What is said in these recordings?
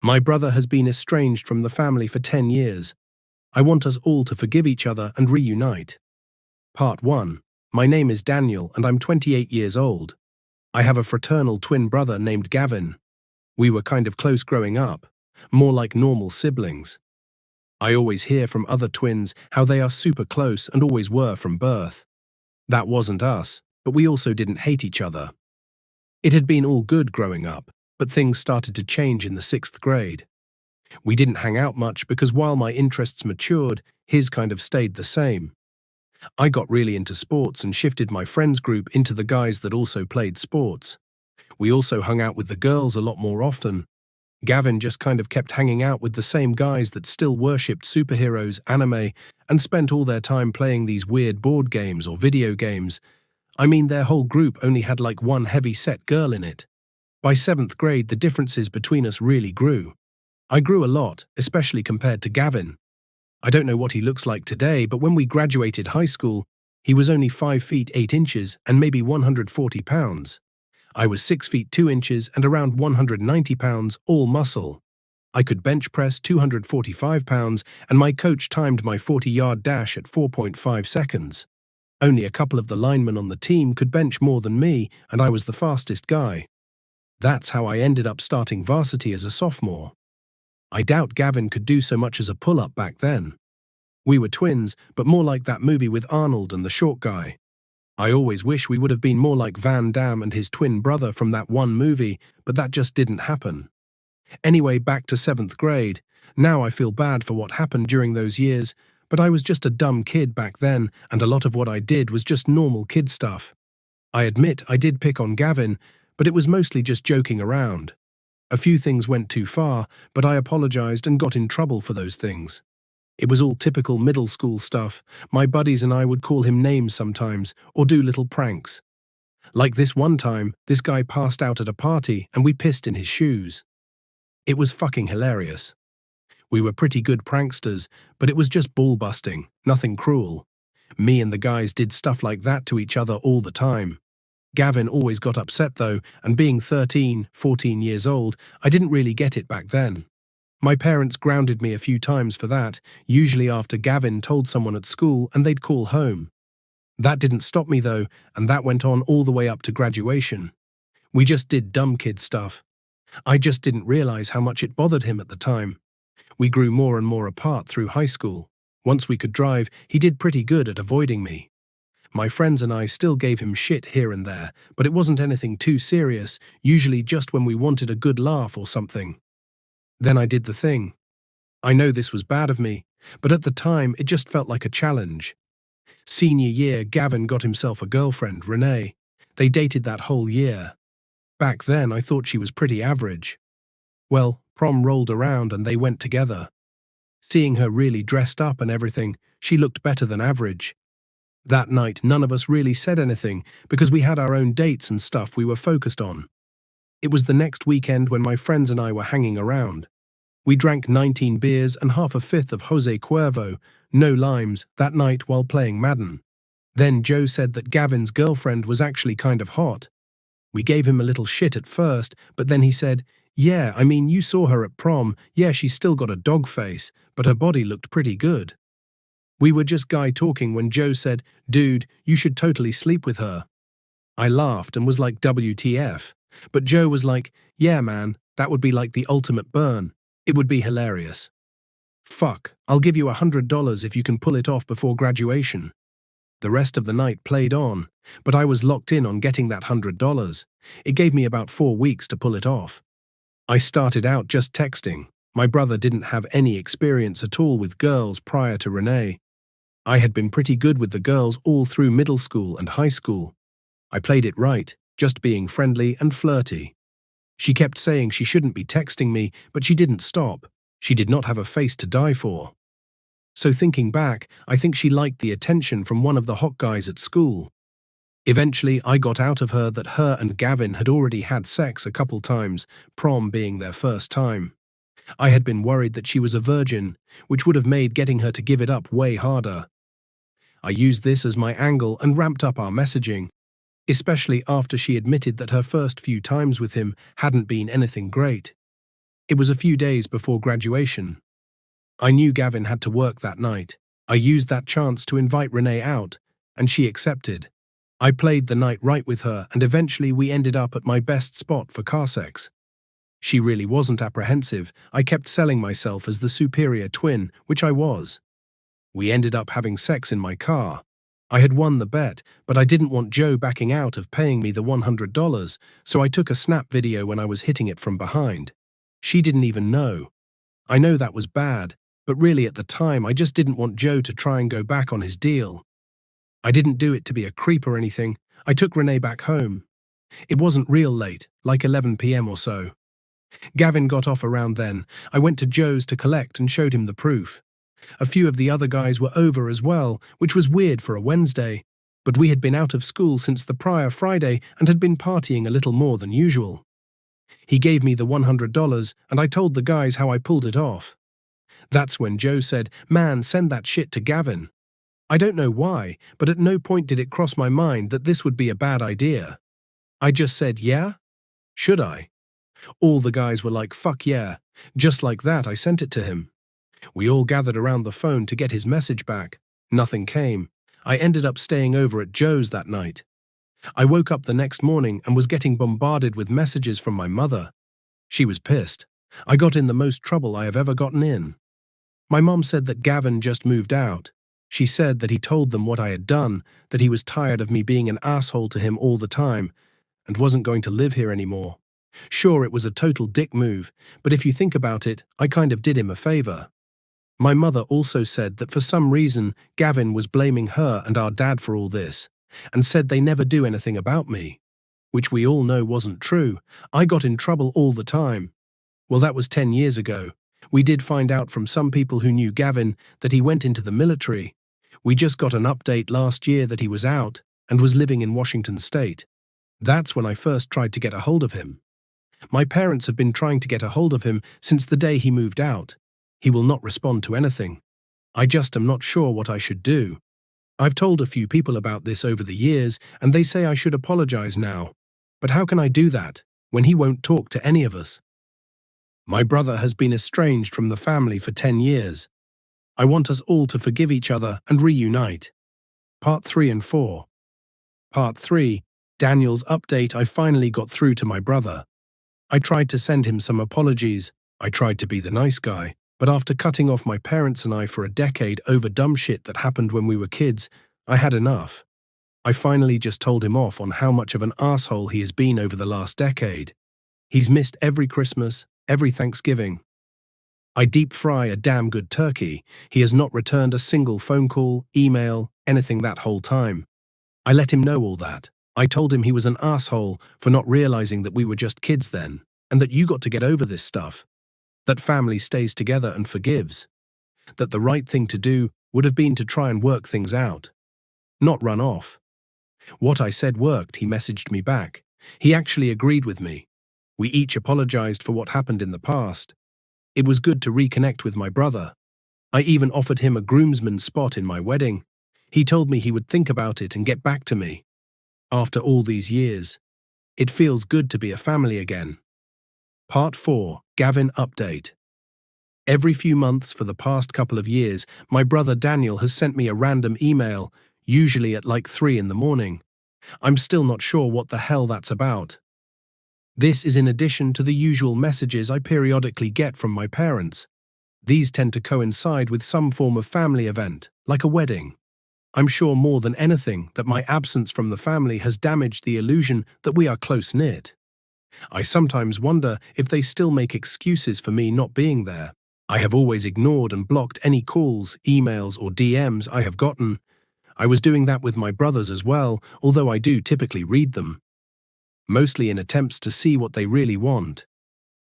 My brother has been estranged from the family for 10 years. I want us all to forgive each other and reunite. Part 1. My name is Daniel and I'm 28 years old. I have a fraternal twin brother named Gavin. We were kind of close growing up, more like normal siblings. I always hear from other twins how they are super close and always were from birth. That wasn't us, but we also didn't hate each other. It had been all good growing up, but things started to change in the 6th grade. We didn't hang out much because while my interests matured, his kind of stayed the same. I got really into sports and shifted my friends group into the guys that also played sports. We also hung out with the girls a lot more often. Gavin just kind of kept hanging out with the same guys that still worshipped superheroes, anime, and spent all their time playing these weird board games or video games. I mean, their whole group only had like one heavy-set girl in it. By 7th grade, the differences between us really grew. I grew a lot, especially compared to Gavin. I don't know what he looks like today, but when we graduated high school, he was only 5 feet 8 inches and maybe 140 pounds. I was 6 feet 2 inches and around 190 pounds, all muscle. I could bench press 245 pounds, and my coach timed my 40-yard dash at 4.5 seconds. Only a couple of the linemen on the team could bench more than me, and I was the fastest guy. That's how I ended up starting varsity as a sophomore. I doubt Gavin could do so much as a pull-up back then. We were twins, but more like that movie with Arnold and the short guy. I always wish we would have been more like Van Damme and his twin brother from that one movie, but that just didn't happen. Anyway, back to 7th grade. Now I feel bad for what happened during those years, but I was just a dumb kid back then, and a lot of what I did was just normal kid stuff. I admit I did pick on Gavin, but it was mostly just joking around. A few things went too far, but I apologized and got in trouble for those things. It was all typical middle school stuff. My buddies and I would call him names sometimes, or do little pranks. Like this one time, this guy passed out at a party and we pissed in his shoes. It was fucking hilarious. We were pretty good pranksters, but it was just ball busting, nothing cruel. Me and the guys did stuff like that to each other all the time. Gavin always got upset though, and being 13, 14 years old, I didn't really get it back then. My parents grounded me a few times for that, usually after Gavin told someone at school and they'd call home. That didn't stop me though, and that went on all the way up to graduation. We just did dumb kid stuff. I just didn't realize how much it bothered him at the time. We grew more and more apart through high school. Once we could drive, he did pretty good at avoiding me. My friends and I still gave him shit here and there, but it wasn't anything too serious, usually just when we wanted a good laugh or something. Then I did the thing. I know this was bad of me, but at the time it just felt like a challenge. Senior year, Gavin got himself a girlfriend, Renee. They dated that whole year. Back then I thought she was pretty average. Well, prom rolled around and they went together. Seeing her really dressed up and everything, she looked better than average. That night none of us really said anything because we had our own dates and stuff we were focused on. It was the next weekend when my friends and I were hanging around. We drank 19 beers and half a fifth of Jose Cuervo, no limes, that night while playing Madden. Then Joe said that Gavin's girlfriend was actually kind of hot. We gave him a little shit at first, but then he said, "Yeah, I mean, you saw her at prom. Yeah, she's still got a dog face, but her body looked pretty good." We were just guy talking when Joe said, "Dude, you should totally sleep with her." I laughed and was like, WTF. But Joe was like, "Yeah, man, that would be like the ultimate burn. It would be hilarious." "Fuck, I'll give you $100 if you can pull it off before graduation." The rest of the night played on, but I was locked in on getting that $100. It gave me about 4 weeks to pull it off. I started out just texting. My brother didn't have any experience at all with girls prior to Renee. I had been pretty good with the girls all through middle school and high school. I played it right, just being friendly and flirty. She kept saying she shouldn't be texting me, but she didn't stop. She did not have a face to die for. So thinking back, I think she liked the attention from one of the hot guys at school. Eventually, I got out of her that her and Gavin had already had sex a couple times, prom being their first time. I had been worried that she was a virgin, which would have made getting her to give it up way harder. I used this as my angle and ramped up our messaging, especially after she admitted that her first few times with him hadn't been anything great. It was a few days before graduation. I knew Gavin had to work that night. I used that chance to invite Renee out, and she accepted. I played the night right with her, and eventually we ended up at my best spot for car sex. She really wasn't apprehensive. I kept selling myself as the superior twin, which I was. We ended up having sex in my car. I had won the bet, but I didn't want Joe backing out of paying me the $100, so I took a snap video when I was hitting it from behind. She didn't even know. I know that was bad, but really at the time I just didn't want Joe to try and go back on his deal. I didn't do it to be a creep or anything. I took Renee back home. It wasn't real late, like 11 p.m. or so. Gavin got off around then. I went to Joe's to collect and showed him the proof. A few of the other guys were over as well, which was weird for a Wednesday, but we had been out of school since the prior Friday and had been partying a little more than usual. He gave me the $100 and I told the guys how I pulled it off. That's when Joe said, "Man, send that shit to Gavin." I don't know why, but at no point did it cross my mind that this would be a bad idea. I just said, "Yeah? Should I?" All the guys were like, "Fuck yeah." Just like that, I sent it to him. We all gathered around the phone to get his message back. Nothing came. I ended up staying over at Joe's that night. I woke up the next morning and was getting bombarded with messages from my mother. She was pissed. I got in the most trouble I have ever gotten in. My mom said that Gavin just moved out. She said that he told them what I had done, that he was tired of me being an asshole to him all the time, and wasn't going to live here anymore. Sure, it was a total dick move, but if you think about it, I kind of did him a favor. My mother also said that for some reason, Gavin was blaming her and our dad for all this, and said they never do anything about me, which we all know wasn't true. I got in trouble all the time. Well, that was 10 years ago. We did find out from some people who knew Gavin that he went into the military. We just got an update last year that he was out and was living in Washington State. That's when I first tried to get a hold of him. My parents have been trying to get a hold of him since the day he moved out. He will not respond to anything. I just am not sure what I should do. I've told a few people about this over the years, and they say I should apologize now. But how can I do that when he won't talk to any of us? My brother has been estranged from the family for 10 years. I want us all to forgive each other and reunite. Part 3 and 4. Part 3. Daniel's update. I finally got through to my brother. I tried to send him some apologies. I tried to be the nice guy. But after cutting off my parents and I for a decade over dumb shit that happened when we were kids, I had enough. I finally just told him off on how much of an asshole he has been over the last decade. He's missed every Christmas, every Thanksgiving. I deep fry a damn good turkey. He has not returned a single phone call, email, anything that whole time. I let him know all that. I told him he was an asshole for not realizing that we were just kids then, and that you got to get over this stuff. That family stays together and forgives. That the right thing to do would have been to try and work things out. Not run off. What I said worked. He messaged me back. He actually agreed with me. We each apologized for what happened in the past. It was good to reconnect with my brother. I even offered him a groomsman spot in my wedding. He told me he would think about it and get back to me. After all these years, it feels good to be a family again. Part 4. Gavin update. Every few months for the past couple of years, my brother Daniel has sent me a random email, usually at like 3 in the morning. I'm still not sure what the hell that's about. This is in addition to the usual messages I periodically get from my parents. These tend to coincide with some form of family event, like a wedding. I'm sure more than anything that my absence from the family has damaged the illusion that we are close-knit. I sometimes wonder if they still make excuses for me not being there. I have always ignored and blocked any calls, emails, or DMs I have gotten. I was doing that with my brothers as well, although I do typically read them. Mostly in attempts to see what they really want.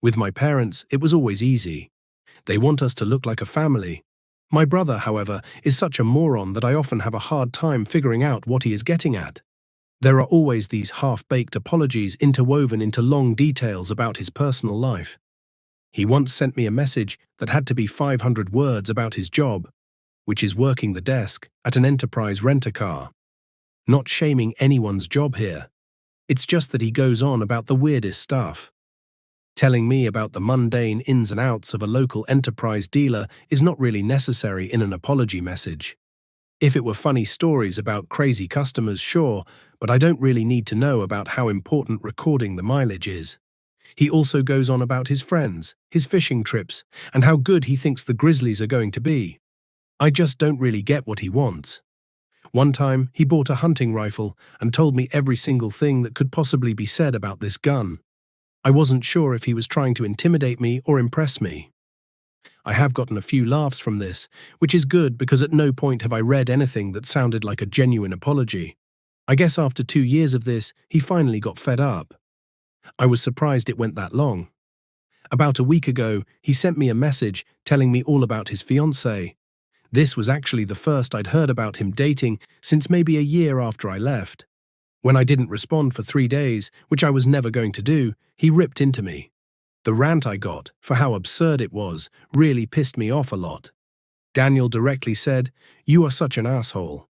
With my parents, it was always easy. They want us to look like a family. My brother, however, is such a moron that I often have a hard time figuring out what he is getting at. There are always these half-baked apologies interwoven into long details about his personal life. He once sent me a message that had to be 500 words about his job, which is working the desk at an enterprise rent-a-car. Not shaming anyone's job here. It's just that he goes on about the weirdest stuff. Telling me about the mundane ins and outs of a local enterprise dealer is not really necessary in an apology message. If it were funny stories about crazy customers, sure, but I don't really need to know about how important recording the mileage is. He also goes on about his friends, his fishing trips, and how good he thinks the Grizzlies are going to be. I just don't really get what he wants. One time, he bought a hunting rifle and told me every single thing that could possibly be said about this gun. I wasn't sure if he was trying to intimidate me or impress me. I have gotten a few laughs from this, which is good because at no point have I read anything that sounded like a genuine apology. I guess after 2 years of this, he finally got fed up. I was surprised it went that long. About a week ago, he sent me a message telling me all about his fiancée. This was actually the first I'd heard about him dating since maybe a year after I left. When I didn't respond for 3 days, which I was never going to do, he ripped into me. The rant I got, for how absurd it was, really pissed me off a lot. Daniel directly said, "You are such an asshole.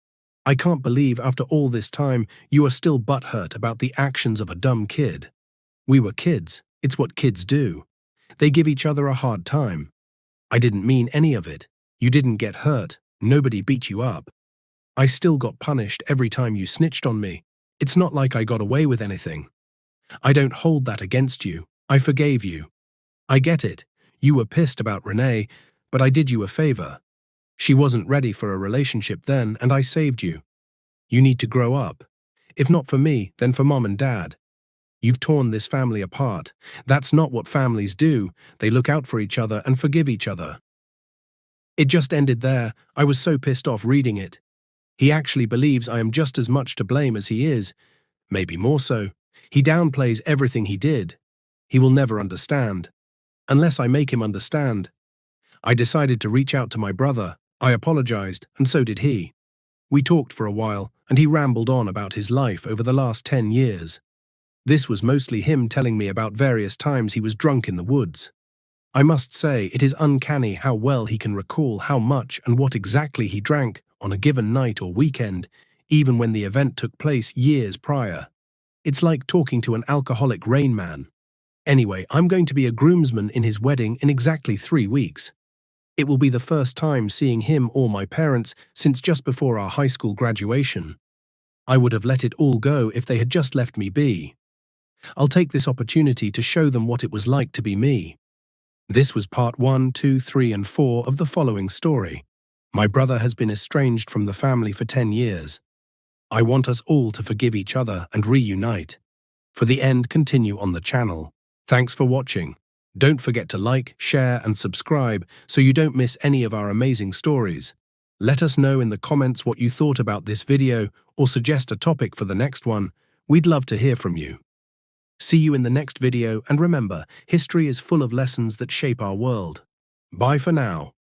I can't believe after all this time you are still butthurt about the actions of a dumb kid. We were kids. It's what kids do. They give each other a hard time. I didn't mean any of it. You didn't get hurt. Nobody beat you up. I still got punished every time you snitched on me. It's not like I got away with anything. I don't hold that against you. I forgave you. I get it. You were pissed about Renee, but I did you a favor. She wasn't ready for a relationship then, and I saved you. You need to grow up. If not for me, then for Mom and Dad. You've torn this family apart. That's not what families do. They look out for each other and forgive each other." It just ended there. I was so pissed off reading it. He actually believes I am just as much to blame as he is, maybe more so. He downplays everything he did. He will never understand. Unless I make him understand. I decided to reach out to my brother. I apologized, and so did he. We talked for a while, and he rambled on about his life over the last 10 years. This was mostly him telling me about various times he was drunk in the woods. I must say, it is uncanny how well he can recall how much and what exactly he drank on a given night or weekend, even when the event took place years prior. It's like talking to an alcoholic Rain Man. Anyway, I'm going to be a groomsman in his wedding in exactly 3 weeks. It will be the first time seeing him or my parents since just before our high school graduation. I would have let it all go if they had just left me be. I'll take this opportunity to show them what it was like to be me. This was part 1, 2, 3, and 4 of the following story. My brother has been estranged from the family for 10 years. I want us all to forgive each other and reunite. For the end, continue on the channel. Thanks for watching. Don't forget to like, share, and subscribe so you don't miss any of our amazing stories. Let us know in the comments what you thought about this video or suggest a topic for the next one. We'd love to hear from you. See you in the next video, and remember, history is full of lessons that shape our world. Bye for now.